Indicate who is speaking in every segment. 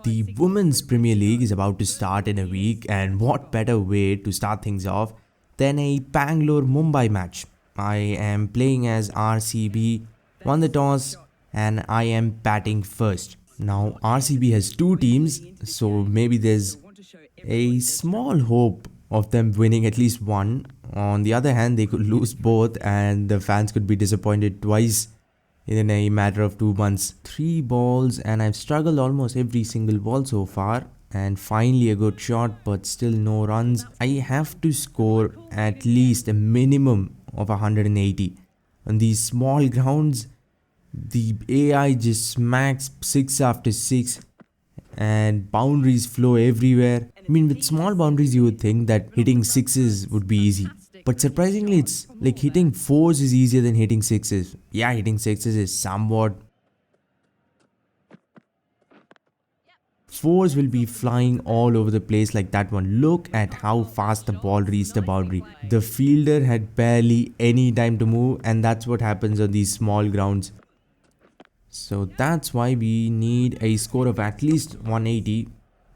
Speaker 1: The Women's Premier League is about to start in a week, and what better way to start things off than a Bangalore Mumbai match? I am playing as RCB, won the toss, and I am batting first. Now, RCB has two teams, so maybe there's a small hope of them winning at least one. On the other hand, they could lose both, and the fans could be disappointed twice in a matter of 2 months. Three balls, and I've struggled almost every single ball so far. And finally, a good shot, but still no runs. I have to score at least a minimum of 180. On these small grounds, the AI just smacks 6 after 6 and boundaries flow everywhere. I mean, with small boundaries, you would think that hitting sixes would be easy. But surprisingly, it's like hitting fours is easier than hitting sixes. Yeah, hitting sixes is somewhat. Fours will be flying all over the place like that one. Look at how fast the ball reached the boundary. The fielder had barely any time to move, and that's what happens on these small grounds. So that's why we need a score of at least 180,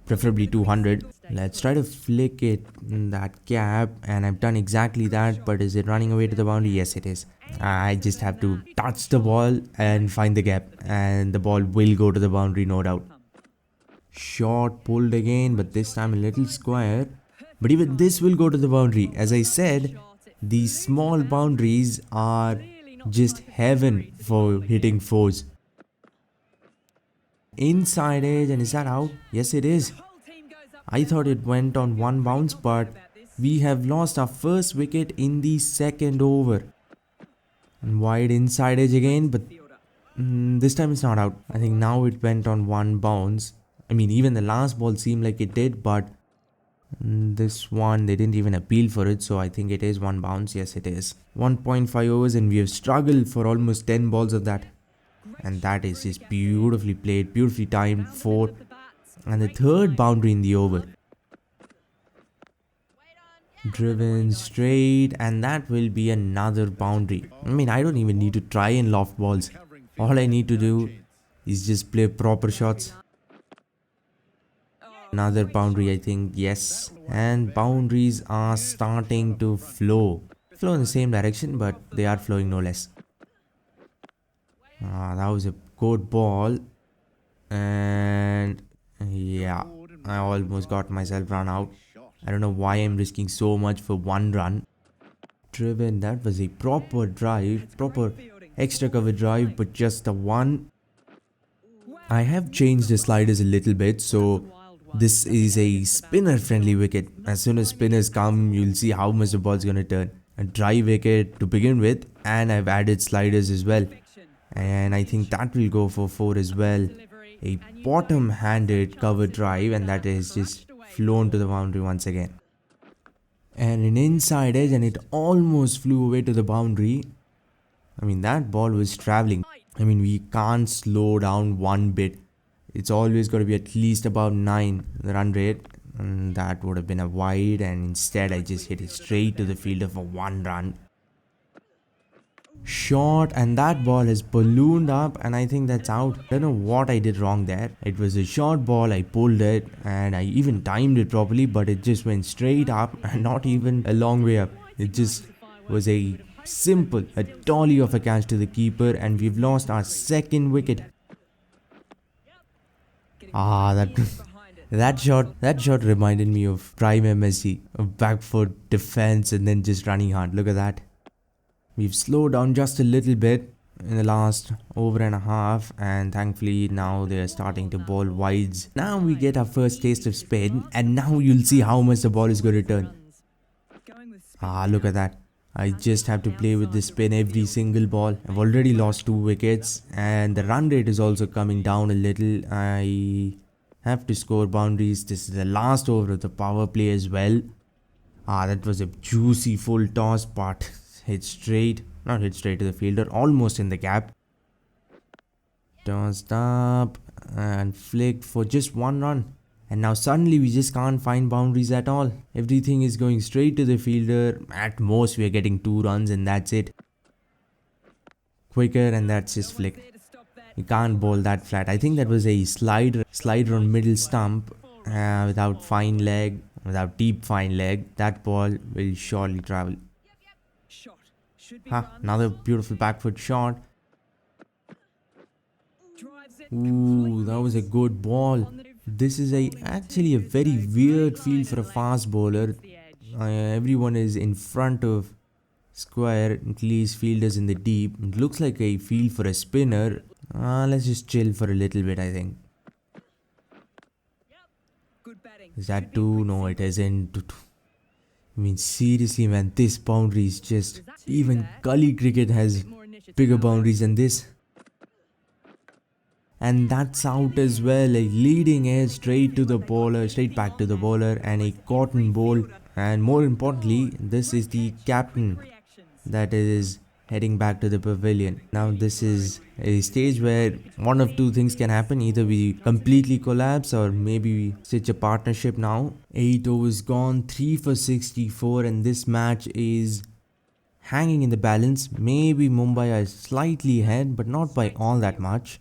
Speaker 1: preferably 200. Let's try to flick it in that gap, and I've done exactly that. But is it running away to the boundary? Yes, it is. I just have to touch the ball and find the gap, and the ball will go to the boundary, no doubt. Shot pulled again, but this time a little square. But even this will go to the boundary. As I said, these small boundaries are just heaven for hitting fours. Inside edge, and is that out? Yes, it is. I thought it went on one bounce, but we have lost our first wicket in the second over. And wide inside edge again, but this time it's not out. I think now it went on one bounce. I mean, even the last ball seemed like it did, but this one they didn't even appeal for it, so I think it is one bounce. Yes, it is. 1.5 overs, and we have struggled for almost 10 balls of that. And that is just beautifully played, beautifully timed. 4 and the third boundary in the over. Driven straight, and that will be another boundary. I mean, I don't even need to try and loft balls. All I need to do is just play proper shots. Another boundary, I think. Yes, and boundaries are starting to flow in the same direction, but they are flowing no less. That was a good ball, and yeah, I almost got myself run out. I don't know why I'm risking so much for one run. Driven, that was a proper drive, proper extra cover drive, but just the one. I have changed the sliders a little bit, so this is a spinner friendly wicket. As soon as spinners come, you'll see how much the ball's gonna turn. A dry wicket to begin with, and I've added sliders as well. And I think that will go for 4 as well. A bottom handed cover drive, and that is just flown to the boundary once again. And an inside edge, and it almost flew away to the boundary. I mean, that ball was traveling. I mean, we can't slow down one bit. It's always got to be at least about 9 the run rate. And that would have been a wide, and instead I just hit it straight to the fielder for 1 run. Shot, and that ball has ballooned up, and I think that's out. Don't know what I did wrong there. It was a short ball, I pulled it, and I even timed it properly, but it just went straight up and not even a long way up. It just was a dolly of a catch to the keeper, and we've lost our second wicket. That shot reminded me of prime MSC, of back foot defense and then just running hard. Look at that. We've slowed down just a little bit in the last over and a half, and thankfully now they're starting to bowl wides. Now we get our first taste of spin, and now you'll see how much the ball is going to turn. Look at that. I just have to play with the spin every single ball. I've already lost 2 wickets, and the run rate is also coming down a little. I have to score boundaries. This is the last over of the power play as well. That was a juicy full toss, but not hit straight to the fielder, almost in the gap. Tossed up and flicked for just 1 run. And now suddenly we just can't find boundaries at all. Everything is going straight to the fielder. At most we are getting 2 runs, and that's it. Quicker, and that's just flick. You can't bowl that flat. I think that was a slider on middle stump without fine leg, without deep fine leg. That ball will surely travel. Another beautiful back foot shot. Ooh, that was a good ball. This is actually a very weird field for a fast bowler. Everyone is in front of square, at least fielders in the deep. It looks like a field for a spinner. Let's just chill for a little bit, I think. Is that two? No, it isn't. I mean, seriously, man, this boundary is just... Even gully cricket has bigger boundaries than this. And that's out as well. A leading edge straight to the bowler, straight back to the bowler, and a cotton ball. And more importantly, this is the captain that is heading back to the pavilion. Now this is a stage where one of two things can happen. Either we completely collapse or maybe we stitch a partnership now. 8 overs gone, 3 for 64, and this match is hanging in the balance. Maybe Mumbai are slightly ahead, but not by all that much.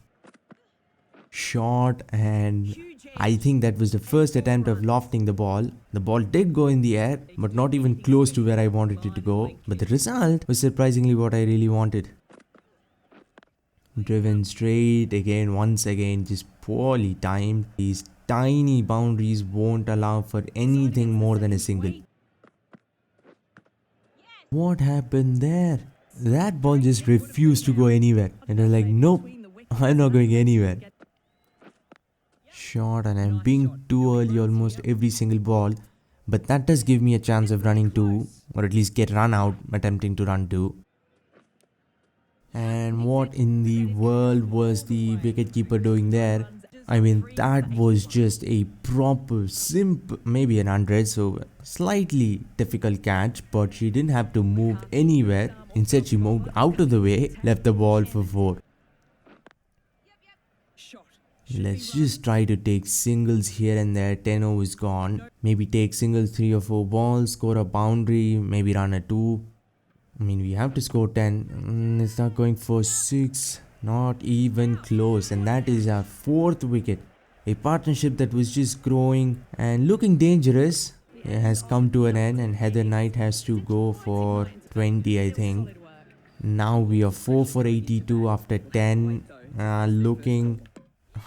Speaker 1: Shot, and I think that was the first attempt of lofting the ball. The ball did go in the air, but not even close to where I wanted it to go. But the result was surprisingly what I really wanted. Driven straight again, once again, just poorly timed. These tiny boundaries won't allow for anything more than a single. What happened there? That ball just refused to go anywhere. And I was like, nope, I'm not going anywhere. Shot, and I'm being too early almost every single ball, but that does give me a chance of running two, or at least get run out attempting to run two. And what in the world was the wicketkeeper doing there? I mean, that was just a proper simple, maybe an 100, so slightly difficult catch, but she didn't have to move anywhere. Instead she moved out of the way, left the ball for 4. Let's just try to take singles here and there. 10 overs gone. Maybe take singles 3 or 4 balls, score a boundary, maybe run a 2. I mean, we have to score 10. It's not going for 6. Not even close. And that is our 4th wicket. A partnership that was just growing and looking dangerous. It has come to an end, and Heather Knight has to go for 20, I think. Now we are 4 for 82 after 10. Looking...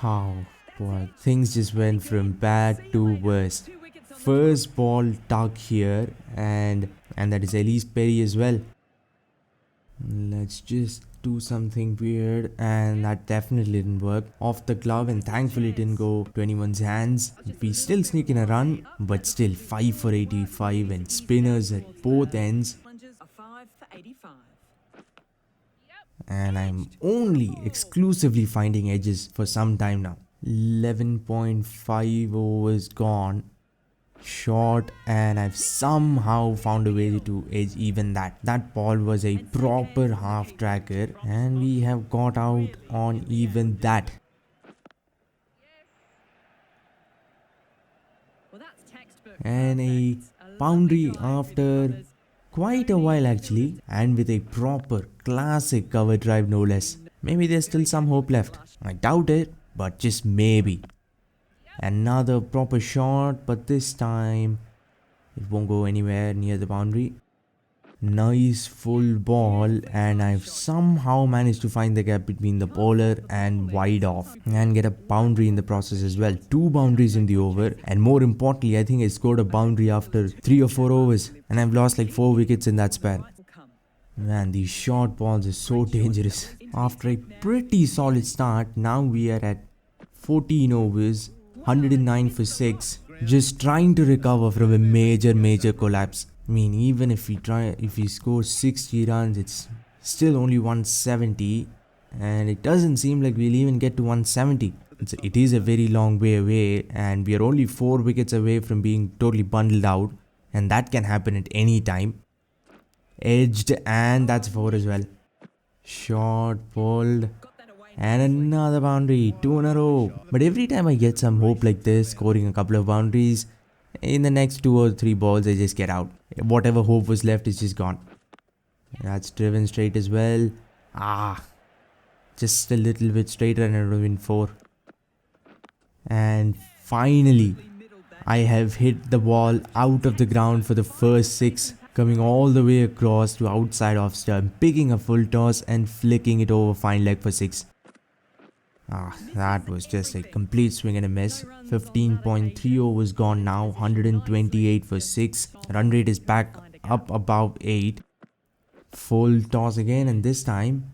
Speaker 1: How boy, things just went from bad to worse. First ball tuck here, and that is Elise Perry as well. Let's just do something weird, and that definitely didn't work. Off the glove, and thankfully it didn't go to anyone's hands. We still sneak in a run, but still 5 for 85 and spinners at both ends. And I'm only exclusively finding edges for some time now. 11.5 overs gone. Short, and I've somehow found a way to edge even that. That ball was a proper half tracker, and we have got out on even that. And a boundary after quite a while actually, and with a proper classic cover drive no less. Maybe there's still some hope left. I doubt it, but just maybe. Another proper shot, but this time it won't go anywhere near the boundary. Nice full ball, and I've somehow managed to find the gap between the bowler and wide off and get a boundary in the process as well. 2 boundaries in the over, and more importantly, I think I scored a boundary after 3 or 4 overs, and I've lost like 4 wickets in that span. Man, these short balls are so dangerous. After a pretty solid start, now we are at 14 overs, 109 for 6, just trying to recover from a major collapse. I mean, even if we score 60 runs, it's still only 170, and it doesn't seem like we'll even get to 170. It is a very long way away, and we are only 4 wickets away from being totally bundled out, and that can happen at any time. Edged, and that's 4 as well. Short, pulled, and another boundary, 2 in a row. But every time I get some hope like this, scoring a couple of boundaries, in the next 2 or 3 balls I just get out. Whatever hope was left is just gone. That's driven straight as well. Just a little bit straighter and it would have been 4. And finally, I have hit the ball out of the ground for the first 6, coming all the way across to outside off stump, picking a full toss and flicking it over fine leg for 6. That was just a complete swing and a miss. 15.3 overs gone now, 128 for 6. Run rate is back up about 8. Full toss again, and this time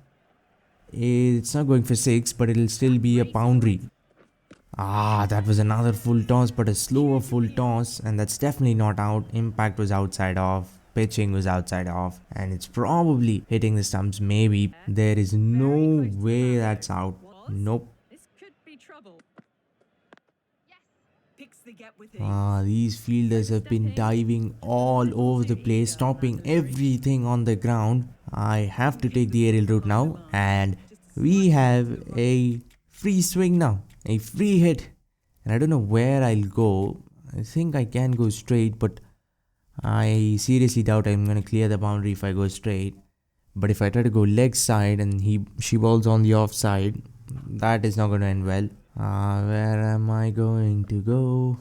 Speaker 1: it's not going for 6, but it'll still be a boundary. That was another full toss, but a slower full toss, and that's definitely not out. Impact was outside off, pitching was outside off, and it's probably hitting the stumps. Maybe. There is no way that's out. Nope. These fielders have been diving all over the place, stopping everything on the ground. I have to take the aerial route now, and we have a free swing now, a free hit. And I don't know where I'll go. I think I can go straight, but I seriously doubt I'm going to clear the boundary if I go straight. But if I try to go leg side and she balls on the offside, that is not going to end well. Where am I going to go?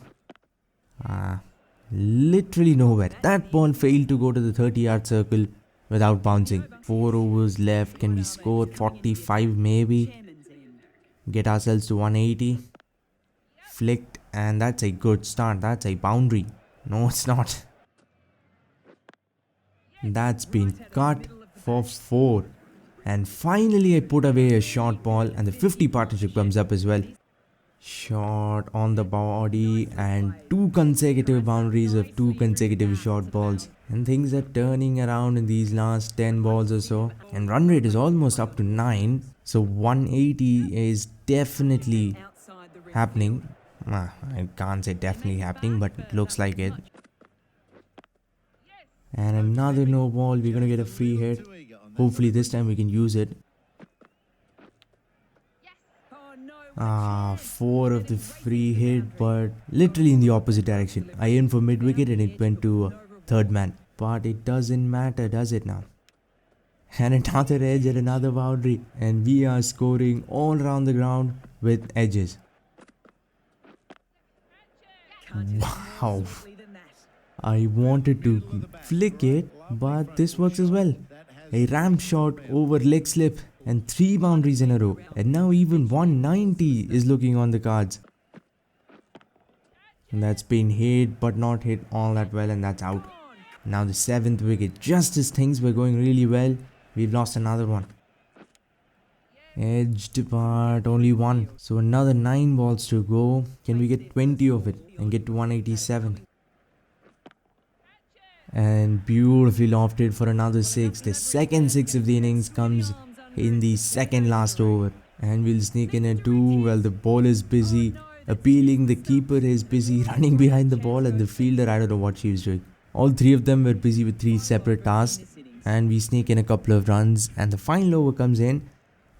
Speaker 1: Literally nowhere. That ball failed to go to the 30-yard circle without bouncing. 4 overs left. Can we score 45 maybe? Get ourselves to 180. Flicked, and that's a good start. That's a boundary. No, it's not. That's been cut for 4. And finally I put away a short ball, and the 50 partnership comes up as well. Short on the body, and 2 consecutive boundaries of 2 consecutive short balls. And things are turning around in these last 10 balls or so. And run rate is almost up to 9. So 180 is definitely happening. I can't say definitely happening, but it looks like it. And another no ball. We're going to get a free hit. Hopefully this time we can use it. 4 of the free hit, but literally in the opposite direction. I aimed for mid wicket and it went to third man. But it doesn't matter, does it now? And another edge and another boundary. And we are scoring all around the ground with edges. Wow. I wanted to flick it, but this works as well. A ramp shot over leg slip and 3 boundaries in a row. And now even 190 is looking on the cards. And that's been hit, but not hit all that well, and that's out. Now the 7th wicket. Just as things were going really well, we've lost another one. Edged, but only 1. So another 9 balls to go. Can we get 20 of it and get to 187? And beautifully lofted for another 6. The second 6 of the innings comes in the second last over. And we'll sneak in a 2. Well, the ball is busy appealing. The keeper is busy running behind the ball. And the fielder, I don't know what she was doing. All 3 of them were busy with 3 separate tasks. And we sneak in a couple of runs. And the final over comes in.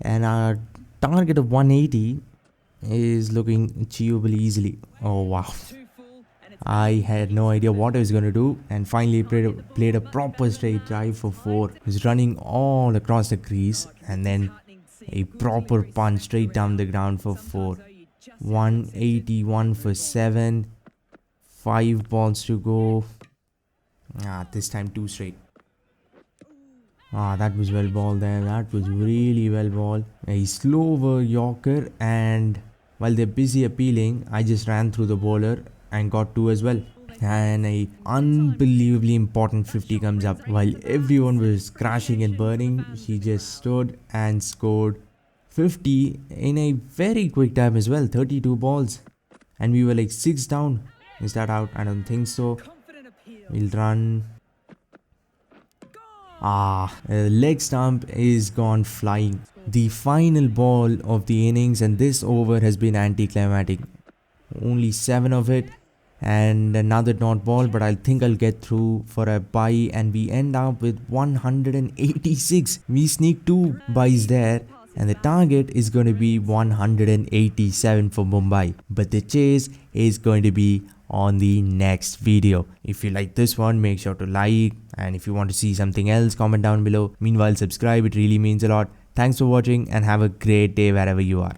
Speaker 1: And our target of 180 is looking achievable easily. Oh, wow. I had no idea what I was going to do, and finally played a proper straight drive for 4. He was running all across the crease, and then a proper punch straight down the ground for 4. 181 for 7. 5 balls to go. This time 2 straight. That was well ball there. That was really well ball. A slower Yorker, and while they're busy appealing, I just ran through the bowler and got 2 as well. And a unbelievably important 50 comes up. While everyone was crashing and burning, she just stood and scored 50 in a very quick time as well. 32 balls. And we were like 6 down. Is that out? I don't think so. We'll run. Leg stump is gone flying. The final ball of the innings, and this over has been anticlimactic. Only 7 of it. And another not ball, but I think I'll get through for a bye, and we end up with 186. We sneak 2 byes there, and the target is going to be 187 for Mumbai. But the chase is going to be on the next video. If you like this one, make sure to like, and if you want to see something else, comment down below. Meanwhile, subscribe, it really means a lot. Thanks for watching and have a great day wherever you are.